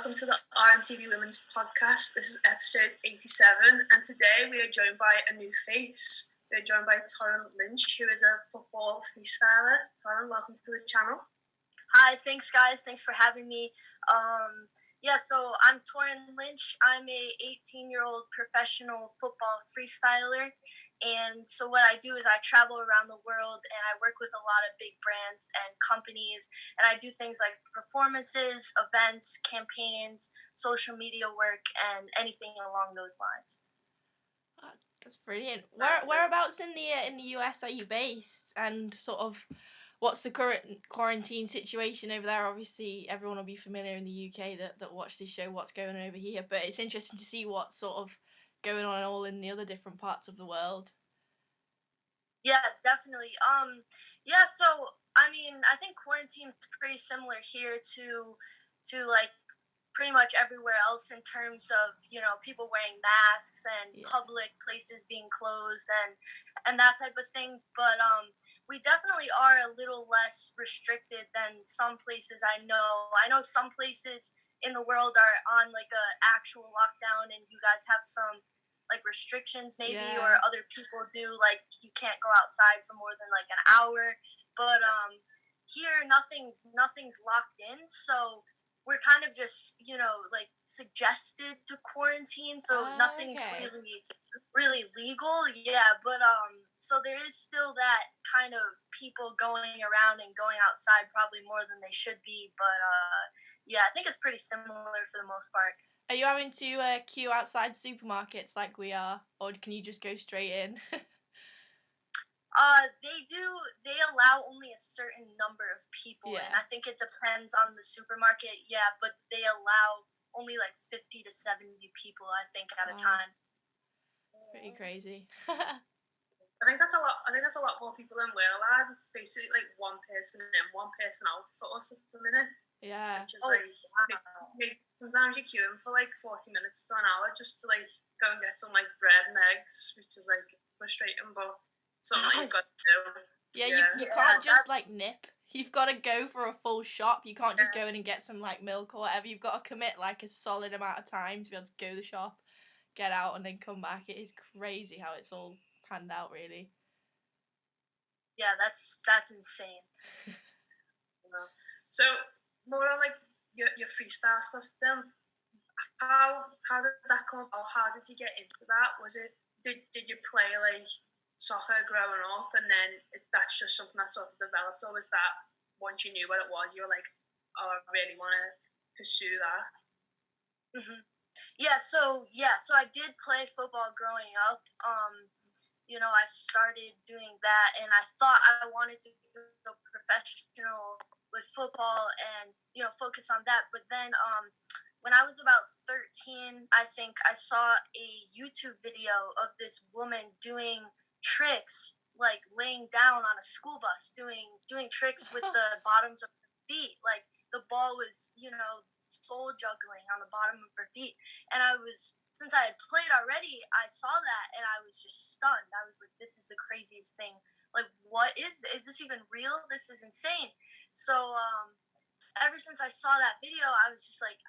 welcome to the RMTV Women's Podcast. This is episode 87, and today we are joined by a new face. We are joined by Torin Lynch, who is a football freestyler. Torin, welcome to the channel. Hi, thanks guys. Thanks for having me. So I'm Torin Lynch. I'm a 18-year-old professional football freestyler. And so what I do is I travel around the world and I work with a lot of big brands and companies. And I do things like performances, events, campaigns, social media work, and anything along those lines. That's brilliant. Whereabouts in the US are you based? And sort of what's the current quarantine situation over there? Obviously, everyone will be familiar in the UK that watch this show what's going on over here, but it's interesting to see what's sort of going on all in the other different parts of the world. Yeah, definitely. I think quarantine's pretty similar here to like pretty much everywhere else in terms of, people wearing masks and public places being closed and that type of thing. But we definitely are a little less restricted than some places I know. I know some places in the world are on like a actual lockdown and you guys have some like restrictions maybe, or other people do, like you can't go outside for more than like an hour. But here nothing's locked in, so we're kind of just, like suggested to quarantine, so nothing's really legal. Yeah, but so there is still that kind of people going around and going outside probably more than they should be, but I think it's pretty similar for the most part. Are you having to queue outside supermarkets like we are, or can you just go straight in? They allow only a certain number of people, and I think it depends on the supermarket, but they allow only like 50 to 70 people, I think, at a time. Pretty crazy. I think that's a lot more people than we're allowed. It's basically like one person in, one person out for us at the minute. Yeah. Which is sometimes you're queuing for like 40 minutes to an hour just to like go and get some like bread and eggs, which is like frustrating, but something that you've got to do. You can't just like nip. You've got to go for a full shop. You can't just go in and get some like milk or whatever. You've got to commit like a solid amount of time to be able to go to the shop, get out, and then come back. It is crazy how it's all panned out, really. Yeah, that's insane. So more on like your freestyle stuff then. How did that come about? How did you get into that? Was it did you play like soccer growing up and then that's just something that sort of developed, or was that once you knew what it was you were like, oh, I really want to pursue that? So I did play football growing up. I started doing that and I thought I wanted to go professional with football and focus on that, but then when I was about 13, I think I saw a YouTube video of this woman doing tricks, like laying down on a school bus, doing tricks with the bottoms of her feet. Like the ball was, soul juggling on the bottom of her feet. And since I had played already, I saw that and I was just stunned. I was like, this is the craziest thing. Like, what is this even real? This is insane. So, ever since I saw that video, I was just like,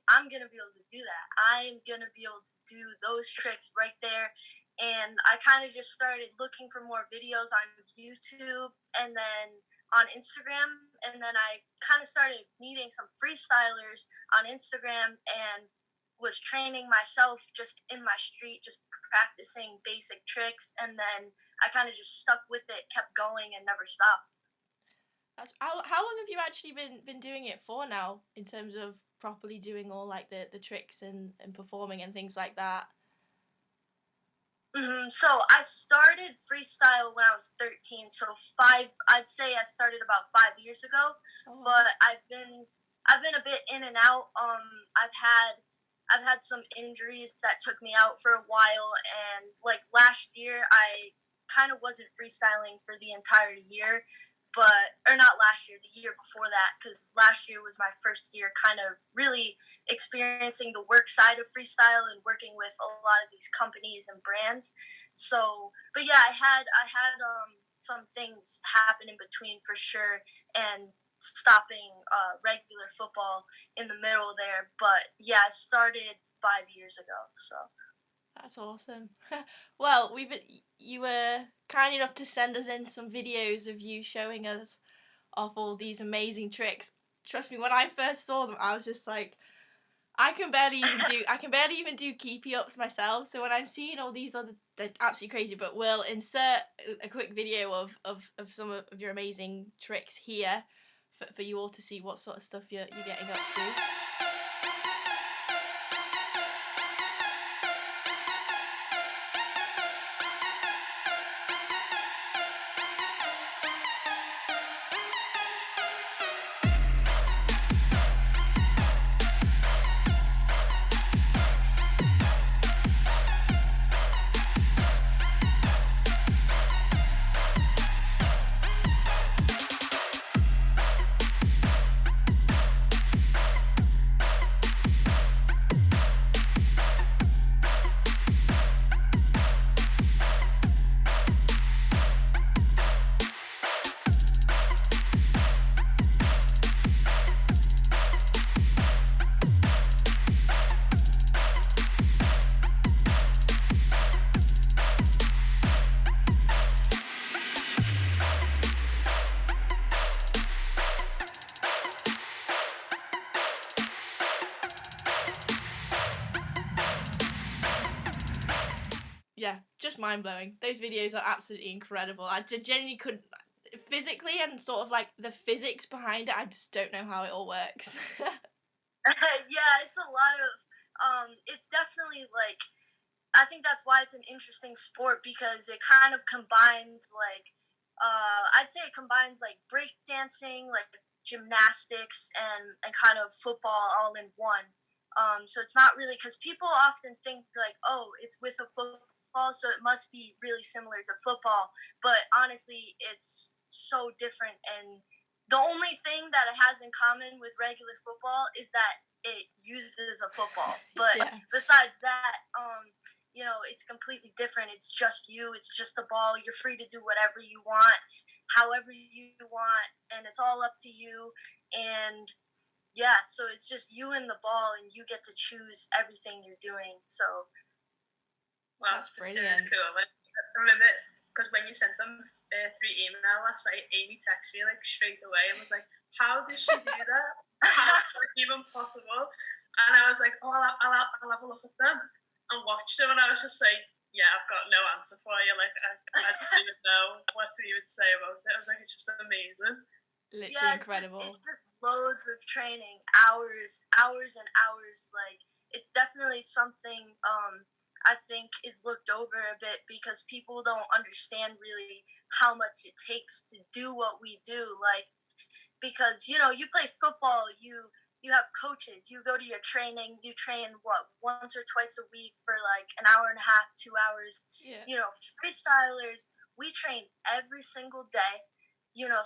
I'm going to be able to do that. I'm going to be able to do those tricks right there. And I kind of just started looking for more videos on YouTube and then on Instagram. And then I kind of started meeting some freestylers on Instagram and was training myself just in my street, just practicing basic tricks. And then I kind of just stuck with it, kept going, and never stopped. How long have you actually been doing it for now, in terms of properly doing all like the tricks and performing and things like that? So I started freestyle when I was 13. So I'd say I started about 5 years ago. But I've been a bit in and out. I've had some injuries that took me out for a while, and like last year I kind of wasn't freestyling for the entire year. Or not last year, the year before that, because last year was my first year kind of really experiencing the work side of freestyle and working with a lot of these companies and brands. So, but yeah, I had some things happen in between for sure. And stopping regular football in the middle there. But yeah, I started 5 years ago. So That's awesome. Well, you were kind enough to send us in some videos of you showing us off all these amazing tricks. Trust me, when I first saw them, I was just like, I can barely even do keepy ups myself. So when I'm seeing all these other, they're absolutely crazy. But we'll insert a quick video of some of your amazing tricks here for you all to see what sort of stuff you're getting up to. Yeah, just mind-blowing. Those videos are absolutely incredible. I genuinely couldn't, physically and sort of like the physics behind it, I just don't know how it all works. yeah, it's a lot of it's definitely like, I think that's why it's an interesting sport, because it kind of combines like I'd say it combines like breakdancing, like gymnastics, and kind of football all in one. So it's not really, because people often think like, oh, it's with a football, so it must be really similar to football. But honestly, it's so different. And the only thing that it has in common with regular football is that it uses a football. But Yeah. besides that, it's completely different. It's just you. It's just the ball. You're free to do whatever you want, however you want, and it's all up to you. And yeah, so it's just you and the ball, and you get to choose everything you're doing. So, well, that's brilliant. It's cool. I remember because when you sent them through email last night, Amy texted me like straight away and was like, "How does she do that? How is that even possible?" And I was like, "Oh, I'll have a look at them." And watched them, and I was just like, yeah, I've got no answer for you. Like, I didn't even know what to even say about it. I was like, it's just amazing. Literally incredible. It's just loads of training, hours and hours. Like, it's definitely something I think is looked over a bit, because people don't understand really how much it takes to do what we do. Like, because you play football, you have coaches, you go to your training, you train once or twice a week for like an hour and a half, 2 hours. Yeah. Freestylers, we train every single day.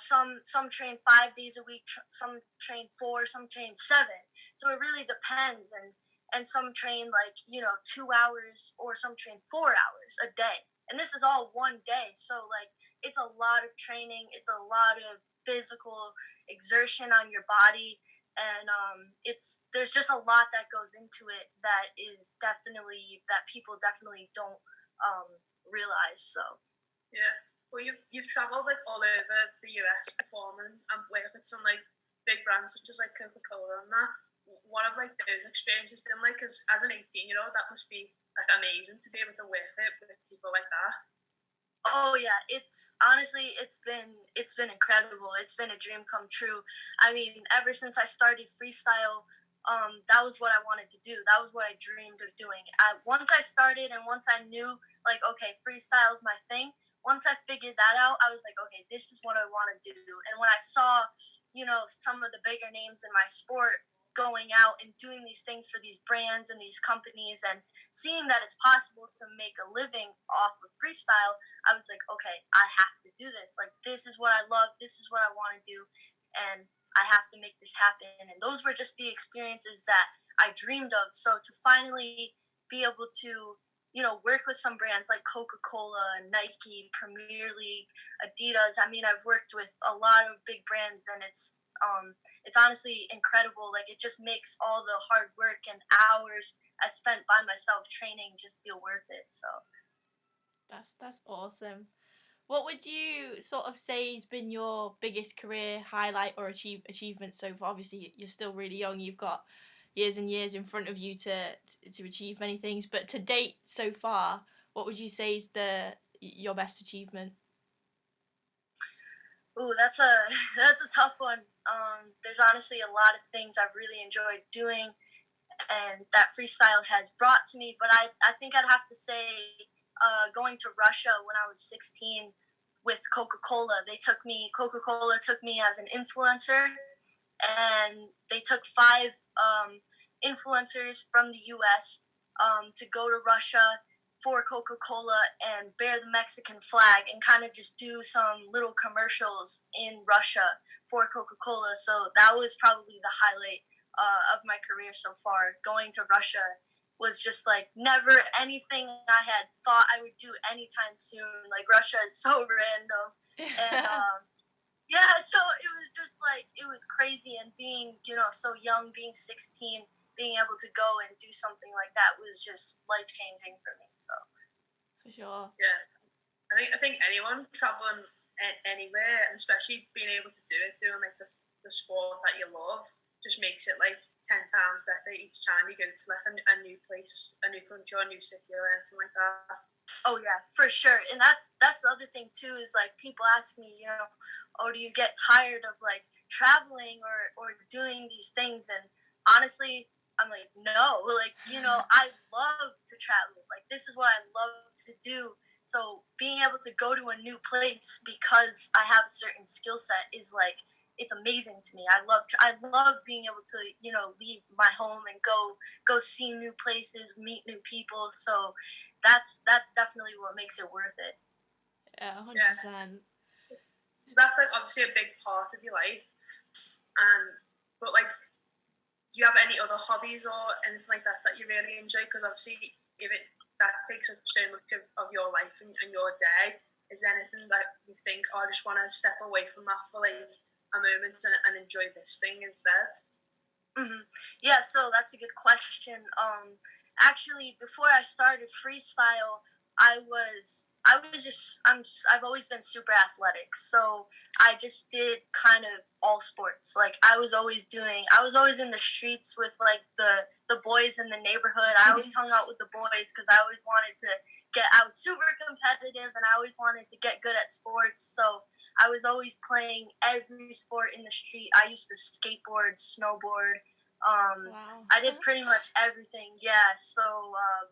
Some train 5 days a week, some train 4, some train 7. So it really depends. And some train like 2 hours, or some train 4 hours a day. And this is all one day. So like, it's a lot of training. It's a lot of physical exertion on your body. And there's just a lot that goes into it that people definitely don't realize. So yeah, well, you've traveled like all over the US performing and worked with some like big brands such as like Coca-Cola and that. What have like those experiences been like? Because as an 18-year-old, that must be like amazing to be able to work it with people like that. Oh yeah, it's been incredible. It's been a dream come true. I mean, ever since I started freestyle, that was what I wanted to do. That was what I dreamed of doing. Once I started, and once I knew like, okay, freestyle is my thing. Once I figured that out, I was like, okay, this is what I want to do. And when I saw, some of the bigger names in my sport going out and doing these things for these brands and these companies, and seeing that it's possible to make a living off of freestyle, I was like, okay, I have to do this. Like, this is what I love. This is what I want to do. And I have to make this happen. And those were just the experiences that I dreamed of. So to finally be able to, work with some brands like Coca-Cola, Nike, Premier League, Adidas. I mean, I've worked with a lot of big brands, and it's It's honestly incredible. Like, it just makes all the hard work and hours I spent by myself training just feel worth it. So That's awesome. What would you sort of say has been your biggest career highlight or achievement so far? Obviously, you're still really young. You've got years and years in front of you to achieve many things. But to date, so far, what would you say is your best achievement? ooh, that's a that's a tough one. There's honestly a lot of things I've really enjoyed doing and that freestyle has brought to me. But I think I'd have to say going to Russia when I was 16 with Coca-Cola. Coca-Cola took me as an influencer, and they took five influencers from the US to go to Russia for Coca-Cola and bear the Mexican flag and kind of just do some little commercials in Russia for Coca-Cola. So that was probably the highlight of my career so far. Going to Russia was just like never anything I had thought I would do anytime soon. Like, Russia is so random, and yeah, so it was just like, it was crazy. And being, so young, being 16, being able to go and do something like that was just life changing for me. So For sure. Yeah, I think anyone traveling anywhere, and especially being able to do it, doing like the sport that you love, just makes it like 10 times better each time you go to like a new place, a new country, or a new city, or anything like that. oh yeah, for sure. And that's the other thing too, is like, people ask me, oh, do you get tired of like traveling or doing these things? And honestly, I'm like, no. Like, I love to travel. Like, this is what I love to do. So being able to go to a new place because I have a certain skill set is like, it's amazing to me. I love being able to leave my home and go see new places, meet new people. So that's definitely what makes it worth it. Yeah, 100%. So that's like obviously a big part of your life, but like, do you have any other hobbies or anything like that you really enjoy? Because obviously, if that takes up so much of your life and your day, is there anything that you think, oh, I just want to step away from that for like a moment and enjoy this thing instead? Mm-hmm. Yeah, so that's a good question. Actually, before I started freestyle, I've always been super athletic. So I just did kind of all sports. Like, I was always in the streets with like the boys in the neighborhood. I always hung out with the boys because I was super competitive, and I always wanted to get good at sports. So I was always playing every sport in the street. I used to skateboard, snowboard. Wow. I did pretty much everything. Yeah. So,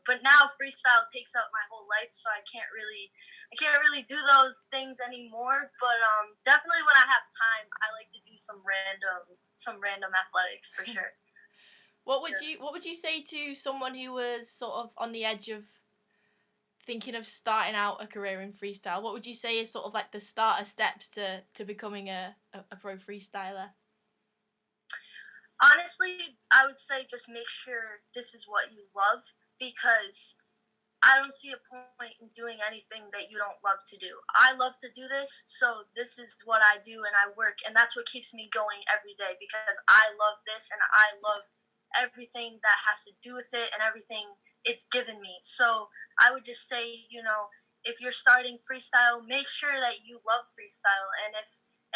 but now freestyle takes up my whole life, so I can't really do those things anymore. But definitely when I have time, I like to do some random athletics for sure. What would you say to someone who was sort of on the edge of thinking of starting out a career in freestyle? What would you say is sort of like the starter steps to becoming a pro freestyler? Honestly, I would say just make sure this is what you love, because I don't see a point in doing anything that you don't love to do. I love to do this, so this is what I do, and I work, and that's what keeps me going every day, because I love this and I love everything that has to do with it and everything it's given me. So I would just say, if you're starting freestyle, make sure that you love freestyle,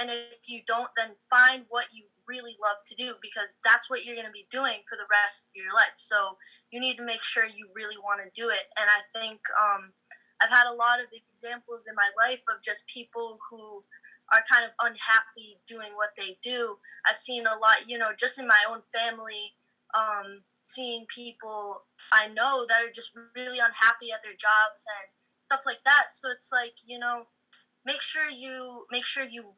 and if you don't, then find what you really love to do, because that's what you're going to be doing for the rest of your life. So you need to make sure you really want to do it. And I think I've had a lot of examples in my life of just people who are kind of unhappy doing what they do. I've seen a lot, just in my own family, seeing people I know that are just really unhappy at their jobs and stuff like that. So it's like, make sure you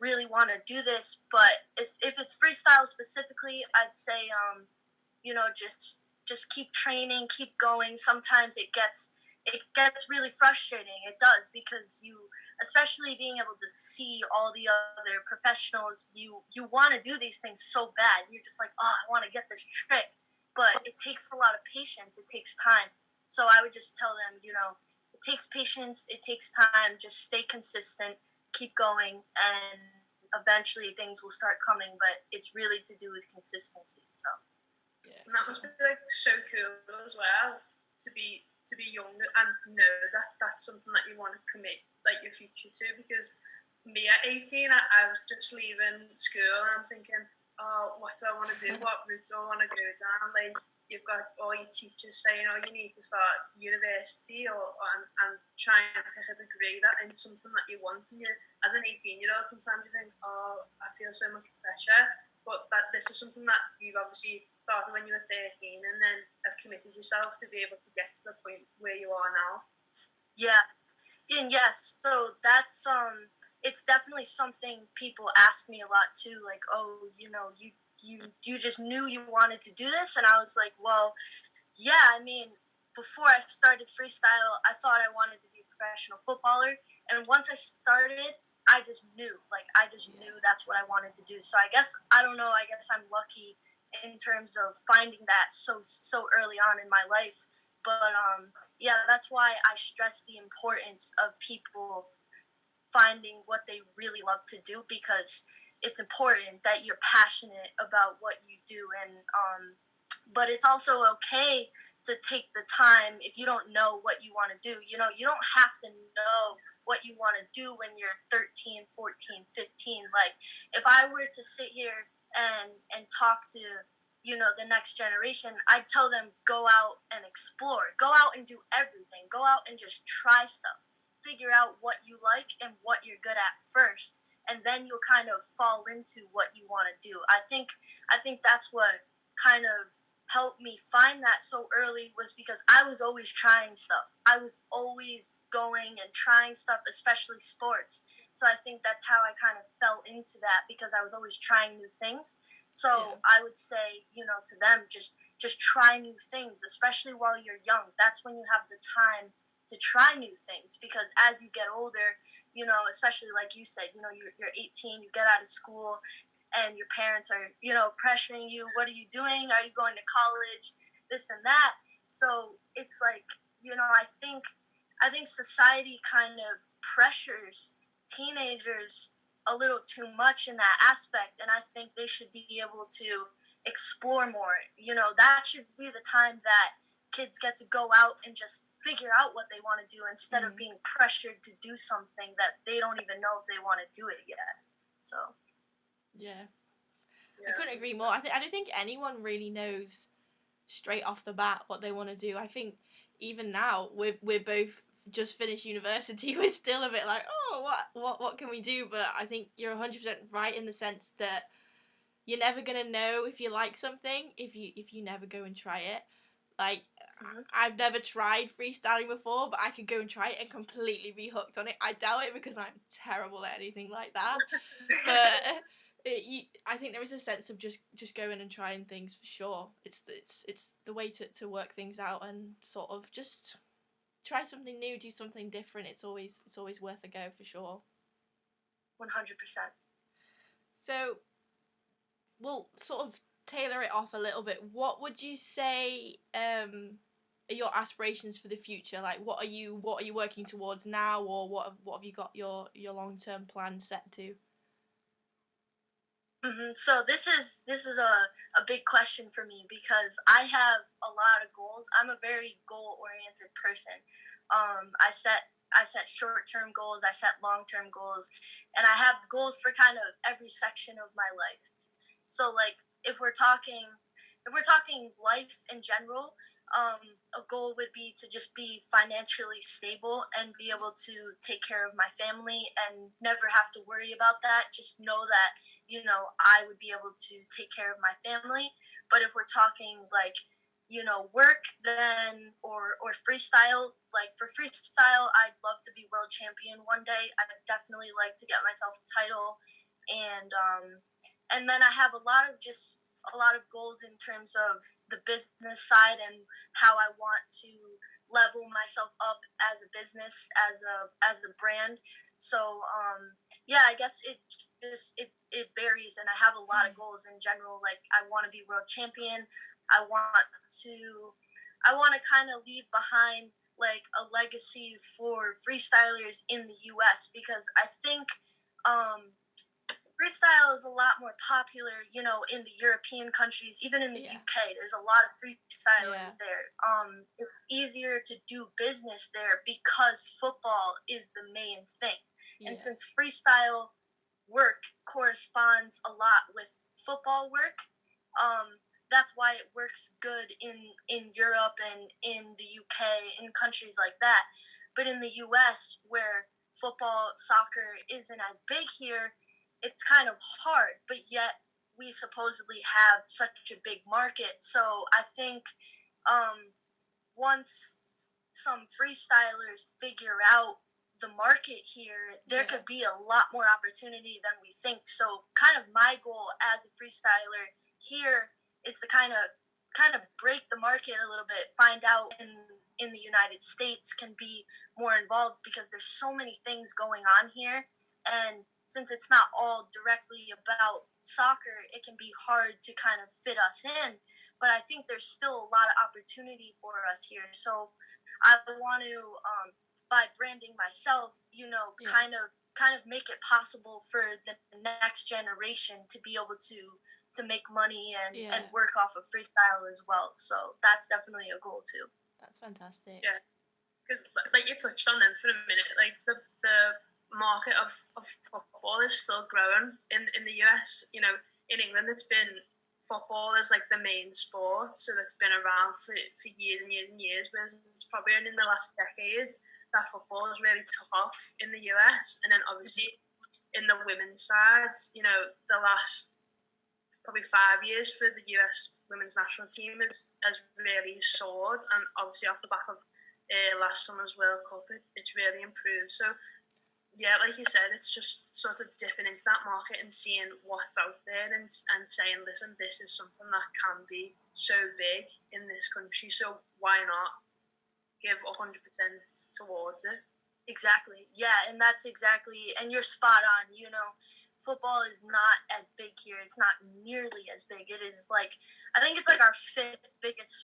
really want to do this. But if it's freestyle specifically, I'd say just keep training, keep going. Sometimes it gets really frustrating. It does, because especially being able to see all the other professionals, you want to do these things so bad. You're just like, oh, I want to get this trick, but it takes a lot of patience. It takes time. So I would just tell them, it takes patience, it takes time. Just stay consistent, keep going, and eventually things will start coming, but it's really to do with consistency. So Yeah. And that must be like so cool as well to be young and know that that's something that you want to commit like your future to. Because me at 18, I was just leaving school and I'm thinking, oh, what do I want to do? What route do I want to go down? Like, you've got all your teachers saying, oh, you need to start university and try and pick a degree that in something that you want. And you, as an 18-year-old, sometimes you think, oh, I feel so much pressure. But that this is something that you've obviously started when you were 13 and then have committed yourself to be able to get to the point where you are now. Yeah. And yes, so that's it's definitely something people ask me a lot too, like, oh, you know, you just knew you wanted to do this. And I was like, well, yeah, I mean, before I started freestyle, I thought I wanted to be a professional footballer, and once I started, I just knew, like, I just knew that's what I wanted to do. So I guess, I don't know, I guess I'm lucky in terms of finding that so early on in my life. But yeah, that's why I stress the importance of people finding what they really love to do, because it's important that you're passionate about what you do. And but it's also okay to take the time if you don't know what you want to do. You know, you don't have to know what you want to do when you're 13, 14, 15. Like, if I were to sit here and talk to, you know, the next generation, I'd tell them, go out and explore, go out and do everything, go out and just try stuff, figure out what you like and what you're good at first, and then you'll kind of fall into what you want to do. I think that's what kind of helped me find that so early, was because I was always trying stuff. I was always going and trying stuff, especially sports. So I think that's how I kind of fell into that, because I was always trying new things. So I would say, you know, to them, just try new things, especially while you're young. That's when you have the time to try new things, because as you get older, you know, especially like you said, you know, you're 18, you get out of school, and your parents are, you know, pressuring you. What are you doing? Are you going to college? This and that. So it's like, you know, I think society kind of pressures teenagers a little too much in that aspect, and I think they should be able to explore more. You know, that should be the time that kids get to go out and just figure out what they want to do, instead of being pressured to do something that they don't even know if they want to do it yet. So Yeah. I couldn't agree more. I don't think anyone really knows straight off the bat what they want to do. I think even now we're both just finished university. We're still a bit like, oh, what can we do? But I think you're 100% right in the sense that you're never gonna know if you like something if you never go and try it. Like, I've never tried freestyling before, but I could go and try it and completely be hooked on it. I doubt it, because I'm terrible at anything like that. But I think there is a sense of just going and trying things for sure. It's the way to work things out and sort of just try something new, do something different. It's always worth a go for sure. 100%. So we'll sort of tailor it off a little bit. What would you say are your aspirations for the future? Like, what are you working towards now, or what have you got your long-term plan set to? So this is a big question for me, because I have a lot of goals. I'm a very goal-oriented person. I set short-term goals, I set long-term goals, and I have goals for kind of every section of my life. So, like, if we're talking life in general, a goal would be to just be financially stable and be able to take care of my family and never have to worry about that. Just know that, you know, I would be able to take care of my family. But if we're talking, like, you know, work, then or freestyle, like, for freestyle, I'd love to be world champion one day. I'd definitely like to get myself a title, and then I have a lot of goals in terms of the business side and how I want to level myself up as a business, as a brand. So yeah, I guess it varies, and I have a lot of goals in general. Like, I want to be world champion. I want to kind of leave behind, like, a legacy for freestylers in the US, because I think freestyle is a lot more popular, you know, in the European countries, even in the UK. There's a lot of freestylers there. It's easier to do business there because football is the main thing. And since freestyle work corresponds a lot with football work, that's why it works good in Europe and in the UK and countries like that. But in the US, where football, soccer isn't as big here, it's kind of hard, but yet we supposedly have such a big market. So I think once some freestylers figure out the market here, there could be a lot more opportunity than we think. So kind of my goal as a freestyler here is to kind of break the market a little bit, find out in the United States can be more involved because there's so many things going on here, and since it's not all directly about soccer, it can be hard to kind of fit us in, but I think there's still a lot of opportunity for us here. So I want to, by branding myself, you know, kind of make it possible for the next generation to be able to make money and work off of freestyle as well. So that's definitely a goal too. That's fantastic. Yeah, because like you touched on them for a minute, like the market of football is still growing in the US. You know, in England it's been football is like the main sport, so it's been around for years and years and years, whereas it's probably only in the last decade that football has really took off in the US. And then obviously in the women's side, you know, the last probably 5 years for the US women's national team has really soared, and obviously off the back of last summer's World Cup, it's really improved. So yeah, like you said, it's just sort of dipping into that market and seeing what's out there and saying, listen, this is something that can be so big in this country, so why not give 100% towards it? Exactly. Yeah, and that's exactly, and you're spot on. You know, football is not as big here. It's not nearly as big. It is like, I think it's like our 5th biggest